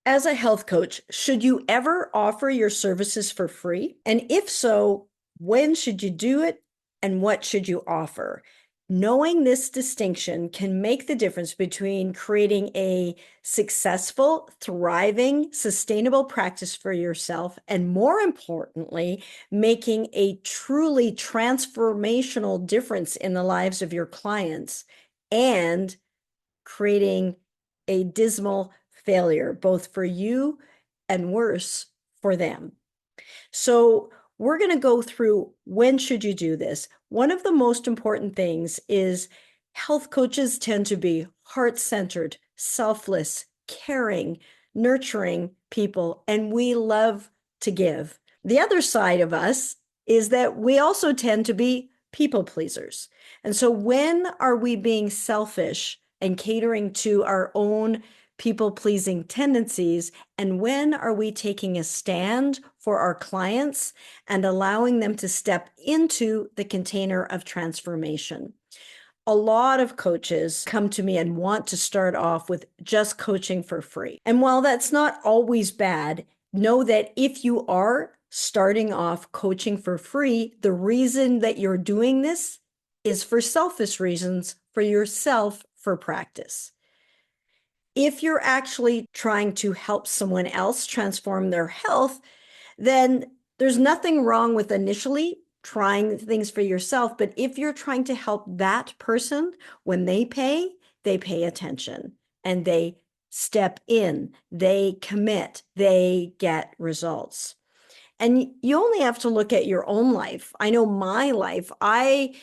As a health coach, should you ever offer your services for free? And if so, when should you do it and what should you offer? Knowing this distinction can make the difference between creating a successful, thriving, sustainable practice for yourself, and more importantly, making a truly transformational difference in the lives of your clients and creating a dismal failure, both for you and worse for them. So we're going to go through when should you do this. One of the most important things is health coaches tend to be heart-centered, selfless, caring, nurturing people, and we love to give. The other side of us is that we also tend to be people pleasers. And so when are we being selfish and catering to our own people pleasing tendencies? And when are we taking a stand for our clients and allowing them to step into the container of transformation? A lot of coaches come to me and want to start off with just coaching for free. And while that's not always bad, know that if you are starting off coaching for free, the reason that you're doing this is for selfish reasons, for yourself, for practice. If you're actually trying to help someone else transform their health, then there's nothing wrong with initially trying things for yourself. But if you're trying to help that person, when they pay attention and they step in, they commit, they get results. And you only have to look at your own life. I know my life, I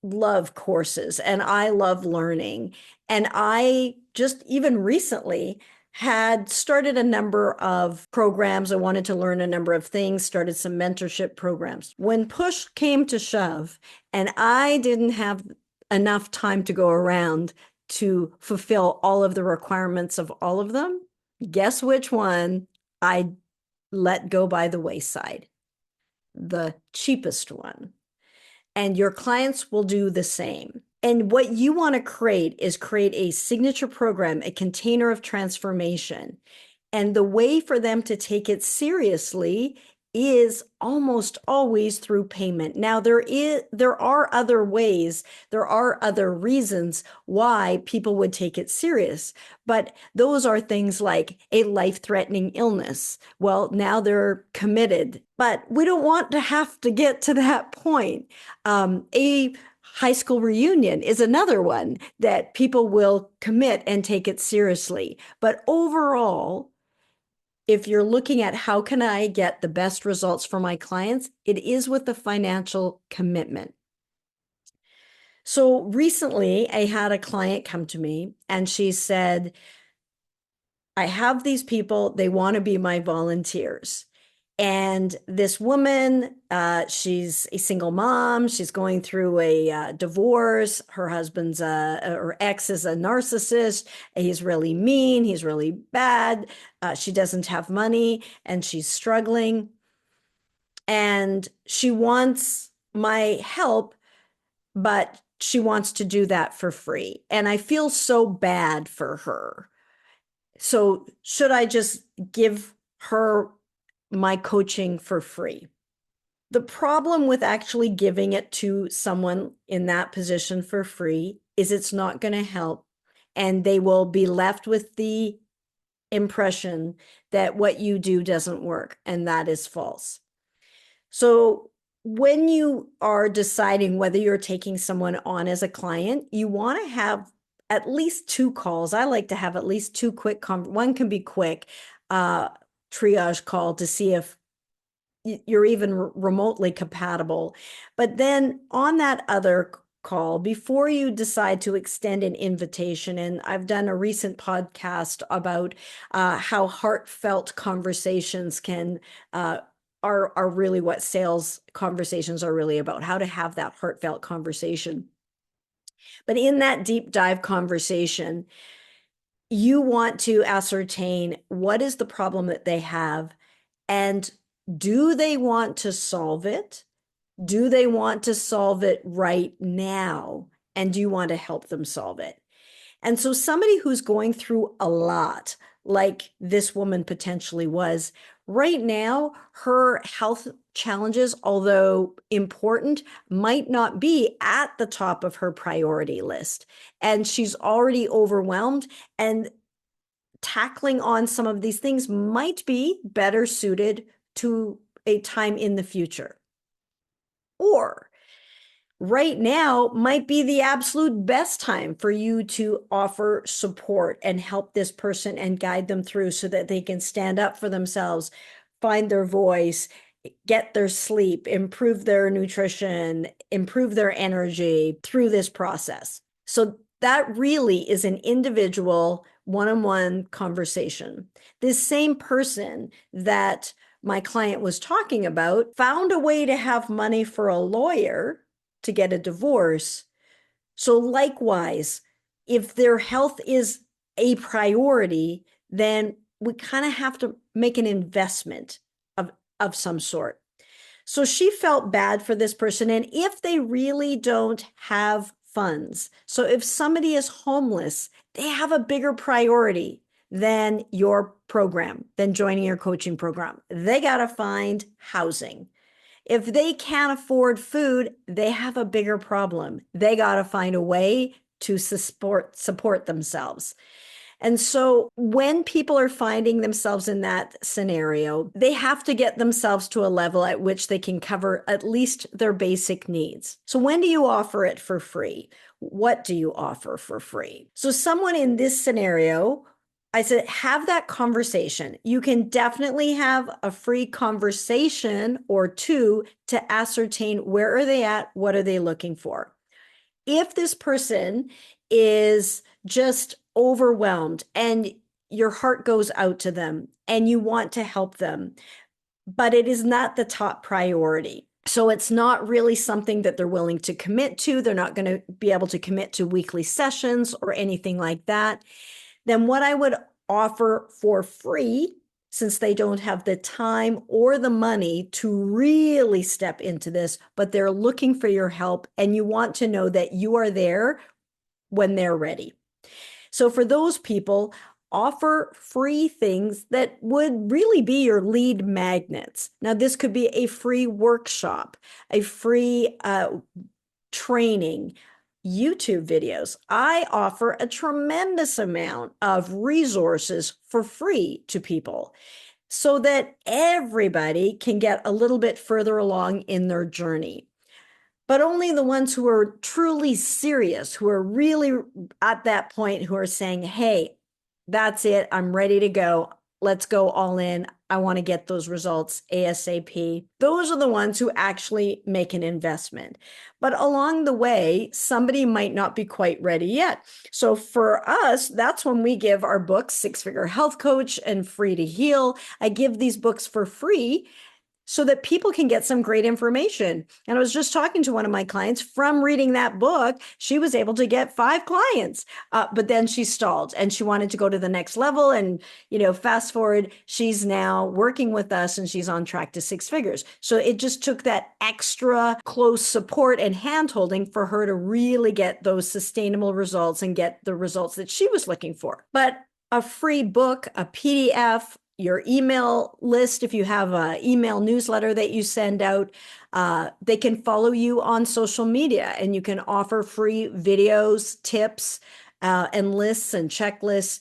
love courses and I love learning. And I just even recently had started a number of programs. I wanted to learn a number of things, started some mentorship programs. When push came to shove, and I didn't have enough time to go around to fulfill all of the requirements of all of them, guess which one I let go by the wayside? The cheapest one. And your clients will do the same. And what you want to create is create a signature program, a container of transformation. And the way for them to take it seriously is almost always through payment. Now, there are other ways, there are other reasons why people would take it serious, but those are things like a life-threatening illness. Well, now they're committed, but we don't want to have to get to that point. A high school reunion is another one that people will commit and take it seriously. But overall, if you're looking at how can I get the best results for my clients, it is with the financial commitment. So recently I had a client come to me and she said, I have these people, they want to be my volunteers. And this woman, she's a single mom. She's going through a divorce. Her ex is a narcissist. He's really mean. He's really bad. She doesn't have money and she's struggling. And she wants my help, but she wants to do that for free. And I feel so bad for her. So should I just give her my coaching for free? The problem with actually giving it to someone in that position for free is it's not going to help, and they will be left with the impression that what you do doesn't work, and that is false. So when you are deciding whether you're taking someone on as a client, you want to have at least two calls. I like to have at least two quick, one can be quick, triage call to see if you're even remotely compatible. But then on that other call, before you decide to extend an invitation, and I've done a recent podcast about how heartfelt conversations can are really what sales conversations are really about, how to have that heartfelt conversation. But in that deep dive conversation, you want to ascertain what is the problem that they have, and do they want to solve it? Do they want to solve it right now? And do you want to help them solve it? And so somebody who's going through a lot, like this woman potentially was. Right now, her health challenges, although important, might not be at the top of her priority list. And she's already overwhelmed. And tackling on some of these things might be better suited to a time in the future. Or right now might be the absolute best time for you to offer support and help this person and guide them through so that they can stand up for themselves, find their voice, get their sleep, improve their nutrition, improve their energy through this process. So that really is an individual one-on-one conversation. This same person that my client was talking about found a way to have money for a lawyer to get a divorce. So likewise, if their health is a priority, then we kind of have to make an investment of some sort. So she felt bad for this person. And if they really don't have funds, so if somebody is homeless, they have a bigger priority than your program, than joining your coaching program. They got to find housing. If they can't afford food, they have a bigger problem. They got to find a way to support themselves. And so when people are finding themselves in that scenario, they have to get themselves to a level at which they can cover at least their basic needs. So when do you offer it for free? What do you offer for free? So someone in this scenario, I said, have that conversation. You can definitely have a free conversation or two to ascertain where are they at, what are they looking for. If this person is just overwhelmed and your heart goes out to them and you want to help them, but it is not the top priority. So it's not really something that they're willing to commit to. They're not going to be able to commit to weekly sessions or anything like that. Then what I would offer for free, since they don't have the time or the money to really step into this, but they're looking for your help and you want to know that you are there when they're ready. So for those people, offer free things that would really be your lead magnets. Now, this could be a free workshop, a free training, YouTube videos. I offer a tremendous amount of resources for free to people so that everybody can get a little bit further along in their journey. But only the ones who are truly serious, who are really at that point, who are saying, hey, that's it. I'm ready to go. Let's go all in. I want to get those results ASAP. Those are the ones who actually make an investment. But along the way, somebody might not be quite ready yet. So for us, that's when we give our books, Six Figure Health Coach and Free to Heal. I give these books for free so that people can get some great information. And I was just talking to one of my clients from reading that book. She was able to get 5 clients, but then she stalled and she wanted to go to the next level. And, fast forward, she's now working with us and she's on track to 6 figures. So it just took that extra close support and handholding for her to really get those sustainable results and get the results that she was looking for. But a free book, a PDF, your email list, if you have an email newsletter that you send out, they can follow you on social media and you can offer free videos, tips, and lists and checklists.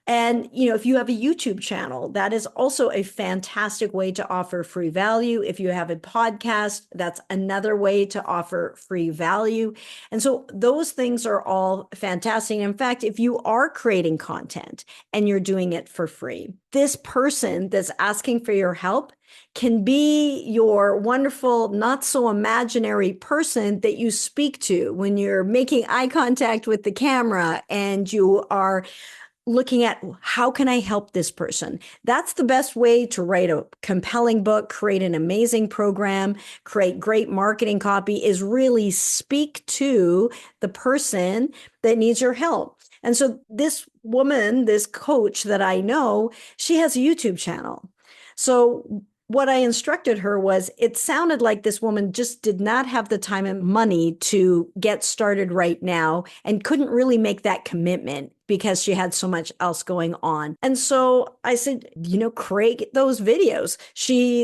And, if you have a YouTube channel, that is also a fantastic way to offer free value. If you have a podcast, that's another way to offer free value. And so those things are all fantastic. In fact, if you are creating content and you're doing it for free, this person that's asking for your help can be your wonderful, not so imaginary person that you speak to when you're making eye contact with the camera and you are looking at how can I help this person? That's the best way to write a compelling book, create an amazing program, create great marketing copy, is really speak to the person that needs your help. And so this woman, this coach that I know, she has a YouTube channel. So what I instructed her was, it sounded like this woman just did not have the time and money to get started right now and couldn't really make that commitment because she had so much else going on. And so I said, create those videos.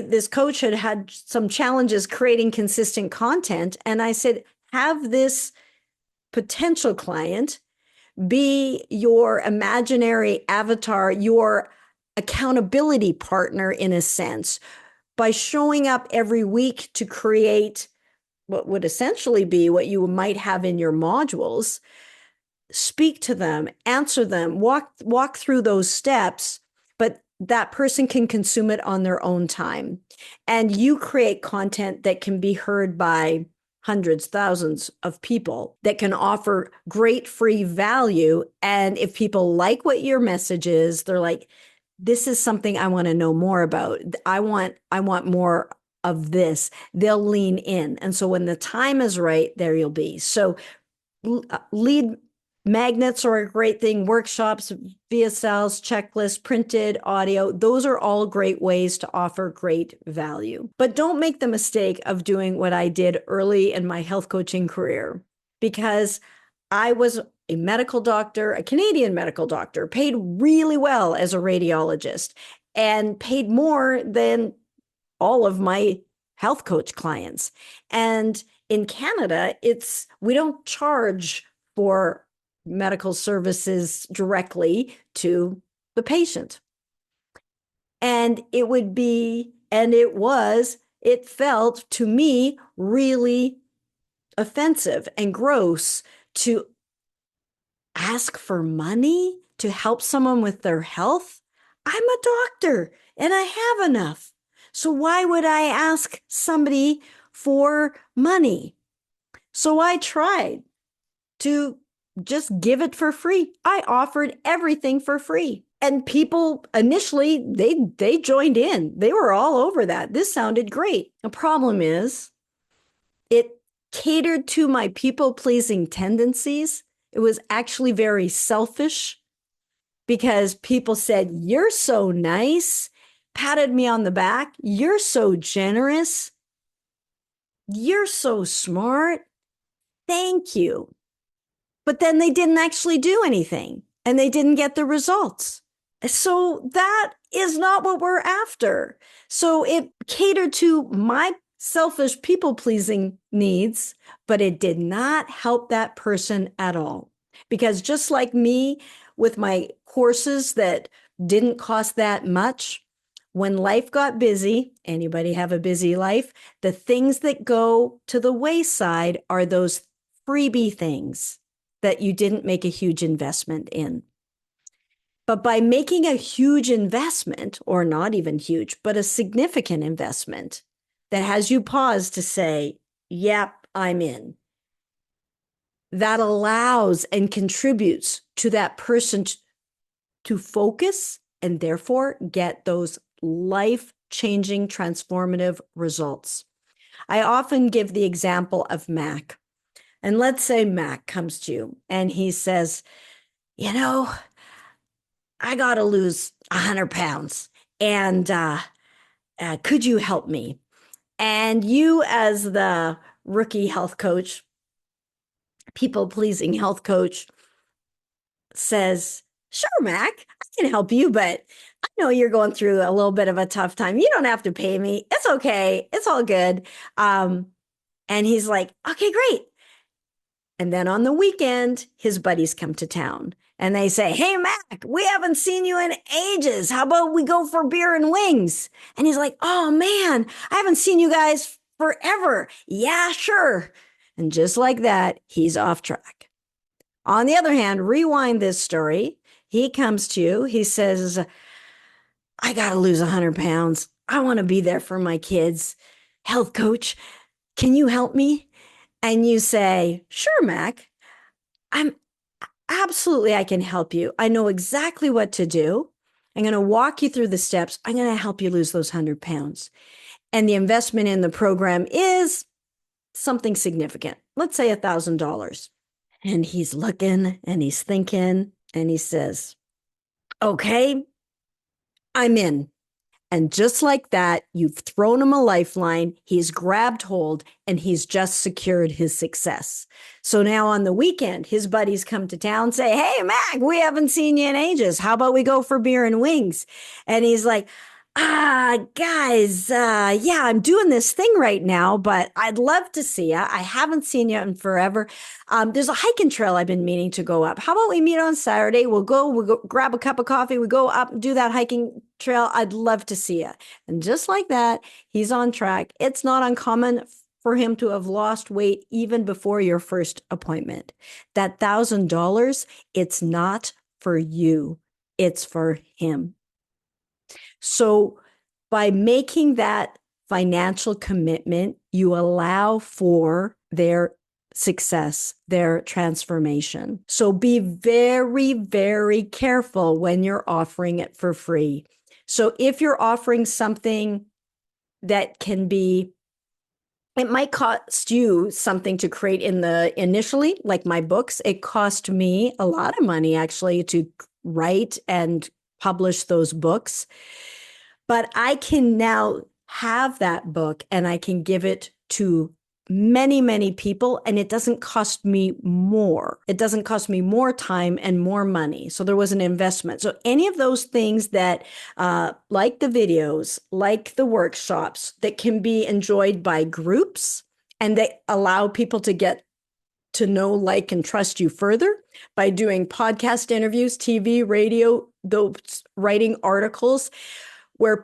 This coach had some challenges creating consistent content. And I said, have this potential client be your imaginary avatar, your accountability partner in a sense, by showing up every week to create what would essentially be what you might have in your modules. Speak to them, answer them, walk through those steps, but that person can consume it on their own time. And you create content that can be heard by hundreds, thousands of people, that can offer great free value. And if people like what your message is, they're like, this is something I want to know more about. I want more of this. They'll lean in. And so when the time is right, there you'll be. So lead magnets are a great thing. Workshops, VSLs, checklists, printed audio. Those are all great ways to offer great value. But don't make the mistake of doing what I did early in my health coaching career, because I was a medical doctor, a Canadian medical doctor, paid really well as a radiologist, and paid more than all of my health coach clients. And in Canada, we don't charge for medical services directly to the patient. And it felt to me really offensive and gross to ask for money to help someone with their health. I'm a doctor and I have enough. So why would I ask somebody for money? So I tried to just give it for free. I offered everything for free. And people initially, they joined in. They were all over that. This sounded great. The problem is it catered to my people-pleasing tendencies. It was actually very selfish, because people said, "You're so nice," patted me on the back. "You're so generous. You're so smart. Thank you." But then they didn't actually do anything and they didn't get the results. So that is not what we're after. So it catered to my selfish people-pleasing needs, but it did not help that person at all. Because just like me with my courses that didn't cost that much, when life got busy, anybody have a busy life? The things that go to the wayside are those freebie things that you didn't make a huge investment in. But by making a huge investment, or not even huge, but a significant investment that has you pause to say, "Yep, I'm in," that allows and contributes to that person to focus and therefore get those life-changing, transformative results. I often give the example of Mac. And let's say Mac comes to you and he says, "I got to lose 100 pounds. And could you help me?" And you, as the rookie health coach, people-pleasing health coach, says, "Sure, Mac, I can help you, but I know you're going through a little bit of a tough time. You don't have to pay me. It's okay. It's all good." And he's like, "Okay, great." And then on the weekend, his buddies come to town and they say, "Hey, Mac, we haven't seen you in ages. How about we go for beer and wings?" And he's like, "Oh, man, I haven't seen you guys forever." "Yeah, sure." And just like that, he's off track. On the other hand, rewind this story. He comes to you. He says, "I got to lose 100 pounds. I want to be there for my kids. Health coach, can you help me?" And you say, "Sure, Mac. I'm absolutely, I can help you. I know exactly what to do. I'm going to walk you through the steps. I'm going to help you lose those 100 pounds. And the investment in the program is something significant. Let's say $1,000. And he's looking and he's thinking and he says, "Okay, I'm in." And just like that, you've thrown him a lifeline. He's grabbed hold and he's just secured his success. So now on the weekend, his buddies come to town, say, "Hey, Mac, we haven't seen you in ages. How about we go for beer and wings?" And he's like, guys, yeah, I'm doing this thing right now, but I'd love to see you. I haven't seen you in forever. There's a hiking trail I've been meaning to go up. How about we meet on Saturday? We'll go grab a cup of coffee. We go up and do that hiking trail. I'd love to see you. And just like that, he's on track. It's not uncommon for him to have lost weight even before your first appointment. That $1,000, it's not for you. It's for him. So by making that financial commitment, you allow for their success, their transformation. So be very, very careful when you're offering it for free. So if you're offering something that can be, it might cost you something to create in the initially, like my books. It cost me a lot of money actually to write and publish those books. But I can now have that book and I can give it to many, many people, and it doesn't cost me more. It doesn't cost me more time and more money. So there was an investment. So any of those things that, like the videos, like the workshops, that can be enjoyed by groups and they allow people to get to know, like, and trust you further by doing podcast interviews, TV, radio, those writing articles where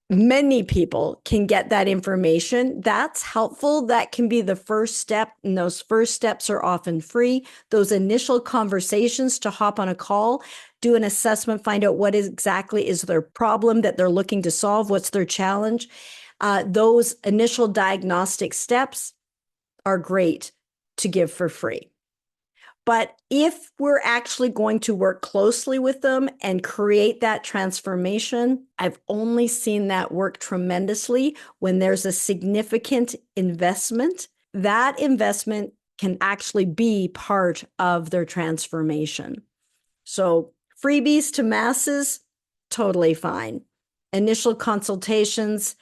many people can get that information. That's helpful. That can be the first step. And those first steps are often free. Those initial conversations to hop on a call, do an assessment, find out what exactly is their problem that they're looking to solve, what's their challenge. Those initial diagnostic steps are great to give for free. But if we're actually going to work closely with them and create that transformation, I've only seen that work tremendously when there's a significant investment. That investment can actually be part of their transformation. So freebies to masses, totally fine. Initial consultations,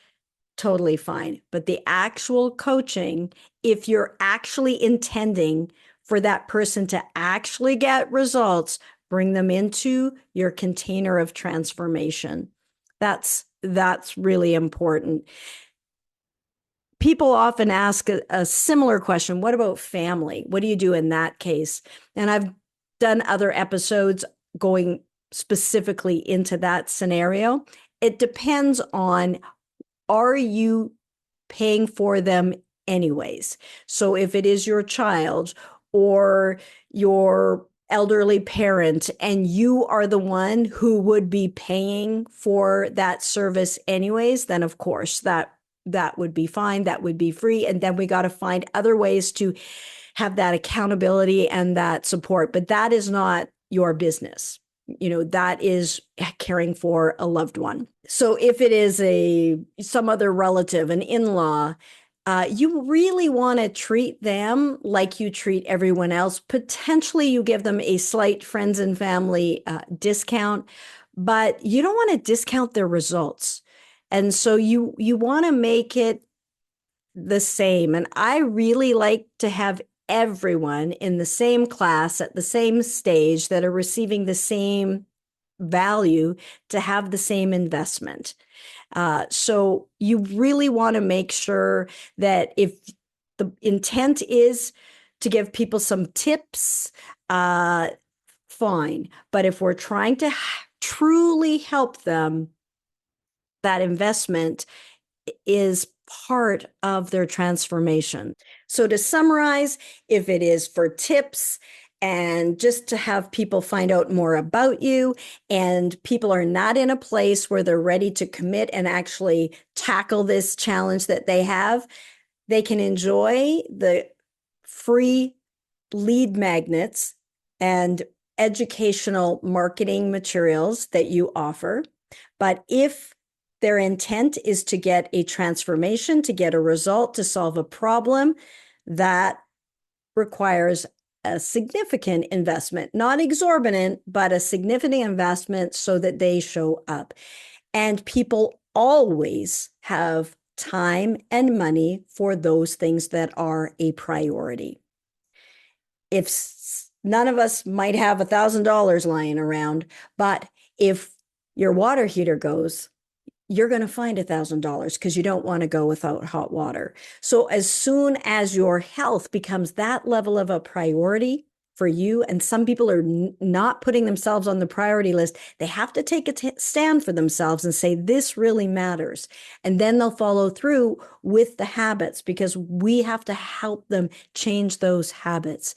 totally fine. But the actual coaching, if you're actually intending for that person to actually get results, bring them into your container of transformation. That's really important. People often ask a similar question. What about family? What do you do in that case? And I've done other episodes going specifically into that scenario. It depends on, are you paying for them anyways? So if it is your child or your elderly parent and you are the one who would be paying for that service anyways, then of course that would be fine. That would be free. And then we got to find other ways to have that accountability and that support. But that is not your business. That is caring for a loved one. So if it is some other relative, an in-law, you really want to treat them like you treat everyone else. Potentially you give them a slight friends and family discount, but you don't want to discount their results. And so you want to make it the same. And I really like to have everyone in the same class at the same stage that are receiving the same value to have the same investment. So you really want to make sure that if the intent is to give people some tips, fine. But if we're trying to truly help them, that investment is part of their transformation. So to summarize, if it is for tips and just to have people find out more about you, and people are not in a place where they're ready to commit and actually tackle this challenge that they have, they can enjoy the free lead magnets and educational marketing materials that you offer. But if their intent is to get a transformation, to get a result, to solve a problem, that requires a significant investment, not exorbitant, but a significant investment so that they show up. And people always have time and money for those things that are a priority. If none of us might have $1,000 lying around, but if your water heater goes, you're going to find $1,000 because you don't want to go without hot water. So as soon as your health becomes that level of a priority for you, and some people are not putting themselves on the priority list, they have to take a stand for themselves and say, this really matters. And then they'll follow through with the habits because we have to help them change those habits.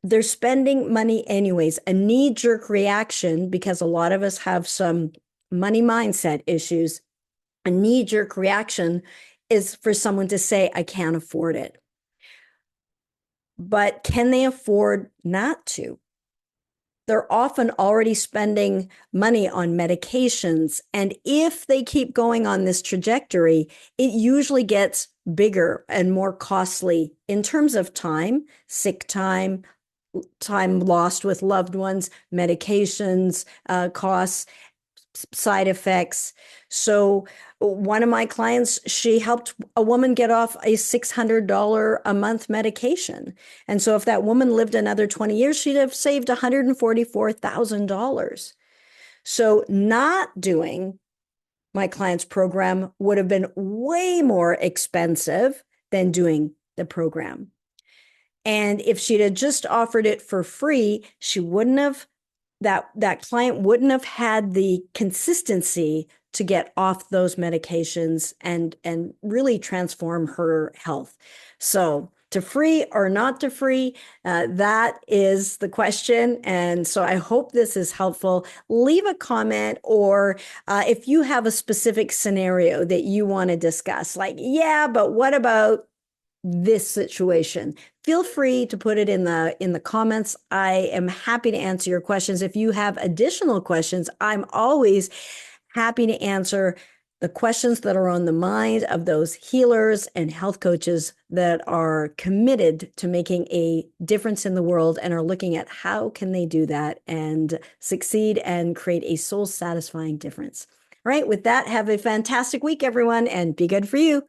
They're spending money anyways, a knee-jerk reaction, because a lot of us have some money mindset issues. A knee-jerk reaction is for someone to say, I can't afford it. But can they afford not to? They're often already spending money on medications. And if they keep going on this trajectory, it usually gets bigger and more costly in terms of time, sick time, time lost with loved ones, medications, costs, side effects. So one of my clients, she helped a woman get off a $600 a month medication. And so if that woman lived another 20 years, she'd have saved $144,000. So not doing my client's program would have been way more expensive than doing the program. And if she'd have just offered it for free, she wouldn't have, that client wouldn't have had the consistency to get off those medications and really transform her health. So to free or not to free, that is the question. And so I hope this is helpful. Leave a comment, or if you have a specific scenario that you want to discuss, like, yeah, but what about this situation? Feel free to put it in the comments. I am happy to answer your questions. If you have additional questions, I'm always happy to answer the questions that are on the mind of those healers and health coaches that are committed to making a difference in the world and are looking at how can they do that and succeed and create a soul satisfying difference. All right, with that, have a fantastic week, everyone, and be good for you.